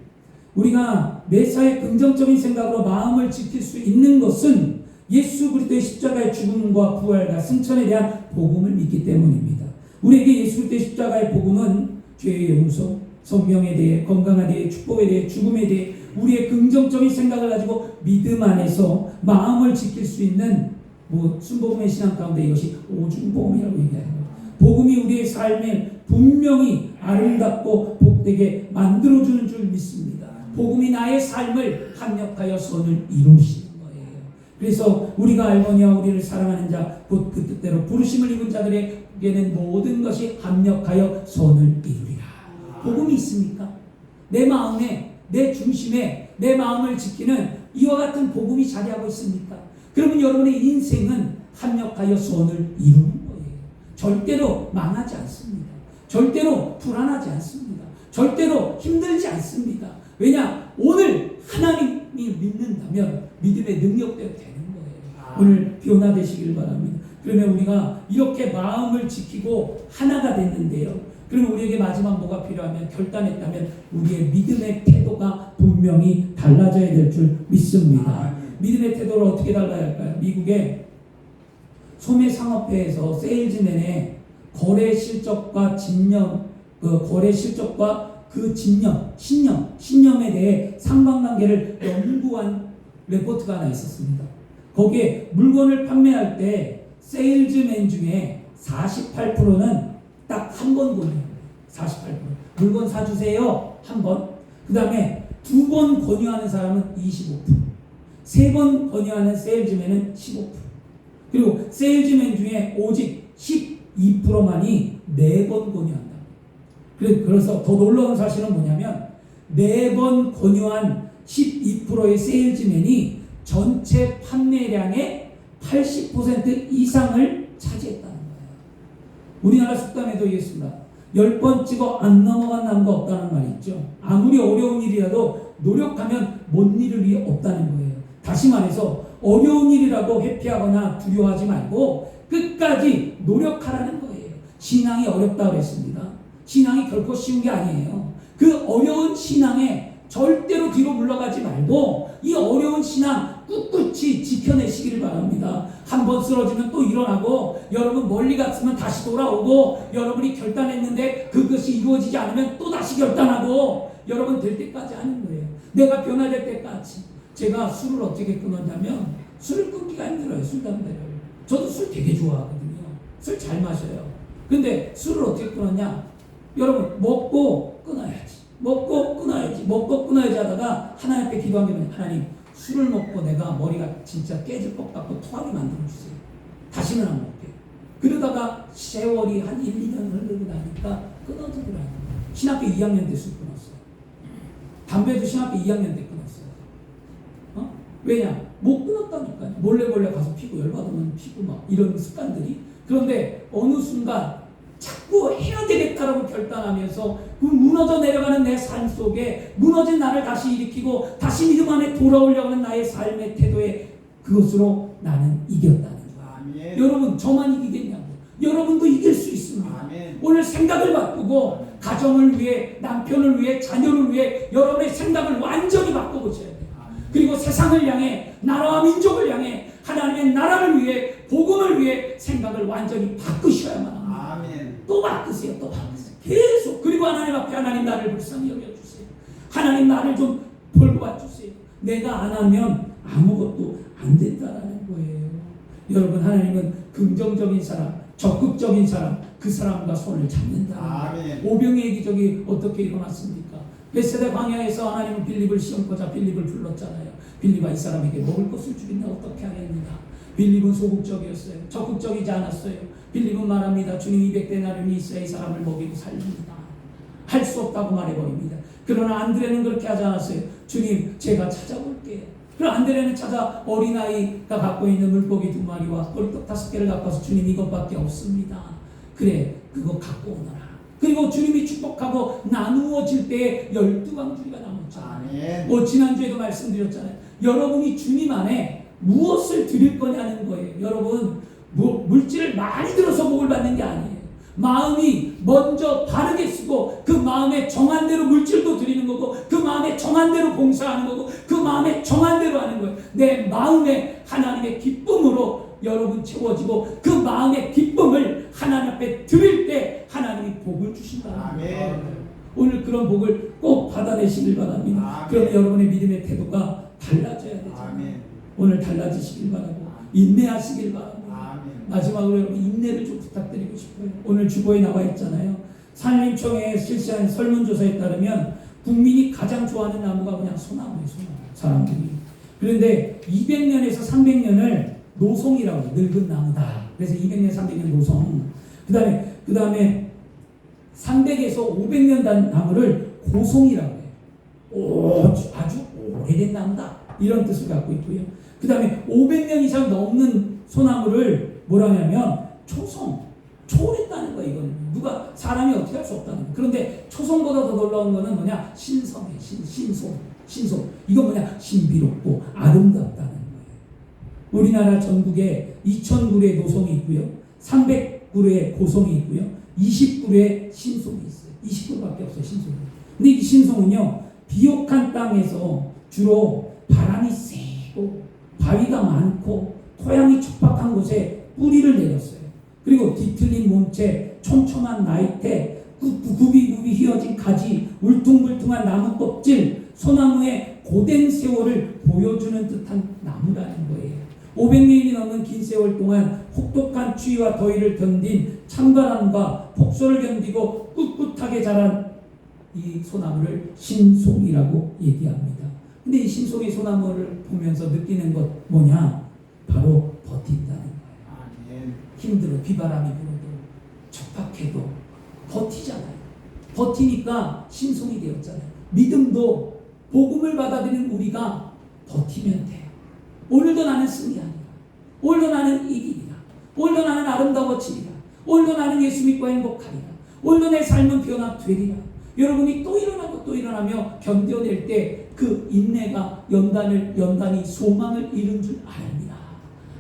우리가 매사에 긍정적인 생각으로 마음을 지킬 수 있는 것은 예수 그리스도의 십자가의 죽음과 부활과 승천에 대한 복음을 믿기 때문입니다. 우리에게 예수 그리스도의 십자가의 복음은 죄의 용서, 성령에 대해, 건강에 대해, 축복에 대해, 죽음에 대해 우리의 긍정적인 생각을 가지고 믿음 안에서 마음을 지킬 수 있는 순복음의 신앙 가운데 이것이 오중복음이라고 얘기하는 거예요. 복음이 우리의 삶에 분명히 아름답고 복되게 만들어주는 줄 믿습니다. 복음이 나의 삶을 합력하여 선을 이루시는 거예요. 그래서 우리가 알거니와 우리를 사랑하는 자 곧 그 뜻대로 부르심을 입은 자들에게는 모든 것이 합력하여 선을 이루리라. 복음이 있습니까? 내 마음에, 내 중심에 내 마음을 지키는 이와 같은 복음이 자리하고 있습니까? 그러면 여러분의 인생은 합력하여 선을 이루는 거예요. 절대로 망하지 않습니다. 절대로 불안하지 않습니다. 절대로 힘들지 않습니다. 왜냐? 오늘 하나님이 믿는다면 믿음의 능력대로 되는 거예요. 오늘 변화되시길 바랍니다. 그러면 우리가 이렇게 마음을 지키고 하나가 됐는데요. 그러면 우리에게 마지막 뭐가 필요하면, 결단했다면 우리의 믿음의 태도가 분명히 달라져야 될 줄 믿습니다. 믿음의 태도를 어떻게 달라야 할까요? 미국의 소매상업회에서 세일즈맨의 거래 실적과 거래 실적과 그 신념에 대해 상관관계를 연구한 레포트가 하나 있었습니다. 거기에 물건을 판매할 때 세일즈맨 중에 48%는 딱 한 번 권유합니다. 48%. 물건 사주세요. 한 번. 그 다음에 2번 권유하는 사람은 25%. 3번 권유하는 세일즈맨은 15%. 그리고 세일즈맨 중에 오직 12%만이 4번 권유한다. 그래서 더 놀라운 사실은 뭐냐면 4번 권유한 12%의 세일즈맨이 전체 판매량의 80% 이상을 차지했다는 거예요. 우리나라 속담에도 있습니다. 10번 찍어 안 넘어간 나무가 없다는 말이 있죠. 아무리 어려운 일이라도 노력하면 못 이룰 일이 없다는 거예요. 다시 말해서 어려운 일이라도 회피하거나 두려워하지 말고 끝까지 노력하라는 거예요. 신앙이 어렵다고 했습니다. 신앙이 결코 쉬운 게 아니에요. 그 어려운 신앙에 절대로 뒤로 물러가지 말고 이 어려운 신앙 꿋꿋이 지켜내시기를 바랍니다. 한번 쓰러지면 또 일어나고, 여러분 멀리 갔으면 다시 돌아오고, 여러분이 결단했는데 그것이 이루어지지 않으면 또 다시 결단하고, 여러분 될 때까지 하는 거예요. 내가 변화될 때까지. 제가 술을 어떻게 끊었냐면, 술을 끊기가 힘들어요. 술 담배를. 저도 술 되게 좋아하거든요. 술 잘 마셔요. 근데 술을 어떻게 끊었냐? 여러분 먹고 끊어야지. 먹고 끊어야지 하다가 하나님 앞에 기도한 게 뭐냐? 하나님, 술을 먹고 내가 머리가 진짜 깨질 것 같고 토하게 만들어주세요. 다시는 안 먹게. 그러다가 세월이 한 1, 2년 흐르고 나니까 끊어지더라고요. 신학교 2학년 때 술 끊었어요. 담배도 신학교 2학년 때 끊었어요. 왜냐? 못 끊었다니까요. 몰래 가서 피고, 열받으면 피고 막 이런 습관들이. 그런데 어느 순간 자꾸 해야 되겠다라고 결단하면서 그 무너져 내려가는 내 삶 속에 무너진 나를 다시 일으키고 다시 믿음 안에 돌아오려고 하는 나의 삶의 태도에 그것으로 나는 이겼다는 거야. 여러분, 저만 이기겠냐고. 여러분도 이길 수 있습니다. 아멘. 오늘 생각을 바꾸고 가정을 위해, 남편을 위해, 자녀를 위해 여러분의 생각을 완전히 바꿔보셔야 돼요. 그리고 세상을 향해, 나라와 민족을 향해, 하나님의 나라를 위해, 복음을 위해 생각을 완전히 바꾸셔야만 합니다. 아멘. 또 바꾸세요. 계속. 그리고 하나님 앞에, 하나님 나를 불쌍히 여겨주세요. 하나님 나를 좀 돌봐주세요. 내가 안 하면 아무것도 안 된다라는 거예요. 여러분, 하나님은 긍정적인 사람, 적극적인 사람, 그 사람과 손을 잡는다. 아멘. 오병이의 기적이 어떻게 일어났습니까? 벳세다 광야에서 하나님은 빌립을 시험하자 빌립을 불렀잖아요. 빌립아, 이 사람에게 먹을 것을 주겠나 어떻게 하겠느냐. 빌립은 소극적이었어요. 적극적이지 않았어요. 빌립은 말합니다. 주님 200데나리온이 있어야 이 사람을 먹이고 살립니다. 할 수 없다고 말해버립니다. 그러나 안드레는 그렇게 하지 않았어요. 주님, 제가 찾아볼게요. 그럼 안드레는 찾아 어린아이가 갖고 있는 물고기 2마리와 보리떡 5개를 갖고 와서 주님, 이것밖에 없습니다. 그래, 그거 갖고 오너라. 그리고 주님이 축복하고 나누어질 때에 12광주리가 남았잖아요. 지난주에도 말씀드렸잖아요. 여러분이 주님 안에 무엇을 드릴 거냐는 거예요. 여러분, 물질을 많이 들어서 복을 받는 게 아니에요. 마음이 먼저 바르게 쓰고 그 마음에 정한 대로 물질도 드리는 거고, 그 마음에 정한 대로 봉사하는 거고, 그 마음에 정한 대로 하는 거예요. 내 마음에 하나님의 기쁨으로 여러분 채워지고, 그 마음의 기쁨을 하나님 앞에 드릴 때 하나님이 복을 주신다. 오늘 그런 복을 꼭 받아내시길 바랍니다. 그러면 여러분의 믿음의 태도가 달라져야 되잖아요. 오늘 달라지시길 바라고, 인내하시길 바랍니다. 마지막으로 여러분, 인내를 좀 부탁드리고 싶어요. 오늘 주보에 나와 있잖아요. 산림청에 실시한 설문조사에 따르면 국민이 가장 좋아하는 나무가 그냥 소나무예요. 소나무. 사람들이. 그런데 200년에서 300년을 노송이라고 해요. 늙은 나무다. 그래서 200년, 300년 노송. 그 다음에 300에서 500년 단 나무를 고송이라고 해요. 아주 오래된 나무다. 이런 뜻을 갖고 있고요. 그 다음에 500년 이상 넘는 소나무를 뭐라 하냐면 초송. 초월했다는 거예요. 이건 누가 사람이 어떻게 할 수 없다는 거예요. 그런데 초송보다 더 놀라운 거는 뭐냐? 신성해. 신송. 이건 뭐냐? 신비롭고 아름답다는 거예요. 우리나라 전국에 2000그루의 노송이 있고요. 300그루의 고송이 있고요. 20그루의 신송이 있어요. 20그루밖에 없어요. 신송이. 근데 이 신송은요. 비옥한 땅에서 주로 바람이 세고 바위가 많고 토양이 척박한 곳에 뿌리를 내렸어요. 그리고 뒤틀린 몸체, 촘촘한 나이테, 굽이 휘어진 가지, 울퉁불퉁한 나무 껍질, 소나무의 고된 세월을 보여주는 듯한 나무라는 거예요. 500년이 넘는 긴 세월 동안 혹독한 추위와 더위를 견딘 찬바람과 폭소를 견디고 꿋꿋하게 자란 이 소나무를 신송이라고 얘기합니다. 근데 이 신송이 소나무를 보면서 느끼는 것 뭐냐? 바로 버틴다는 거예요. 힘들어 비바람이 불어도 척박해도 버티잖아요. 버티니까 신송이 되었잖아요. 믿음도 복음을 받아들이는 우리가 버티면 돼요. 오늘도 나는 승리하리라. 오늘도 나는 이기리라. 오늘도 나는 아름다워지리라. 오늘도 나는 예수 믿고 행복하리라. 오늘도 내 삶은 변화되리라. 여러분이 또 일어나고 또 일어나며 견뎌낼 때 그 인내가 연단이 소망을 이룬 줄 압니다.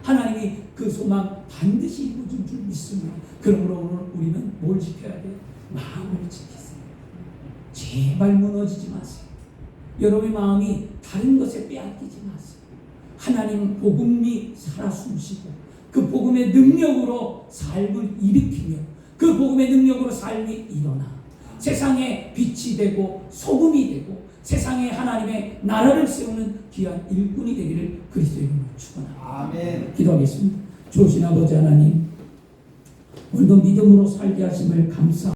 하나님이 그 소망 반드시 이루어줄 줄 믿습니다. 그러므로 오늘 우리는 뭘 지켜야 돼요? 마음을 지키세요. 제발 무너지지 마세요. 여러분의 마음이 다른 것에 빼앗기지 마세요. 하나님 복음이 살아 숨쉬고 그 복음의 능력으로 삶을 일으키며 그 복음의 능력으로 삶이 일어나 세상에 빛이 되고 소금이 되고 세상에 하나님의 나라를 세우는 귀한 일꾼이 되기를 그리스도의 이름으로 축원합니다. 아멘. 기도하겠습니다. 주신 아버지 하나님, 오늘도 믿음으로 살게 하심을 감사합니다.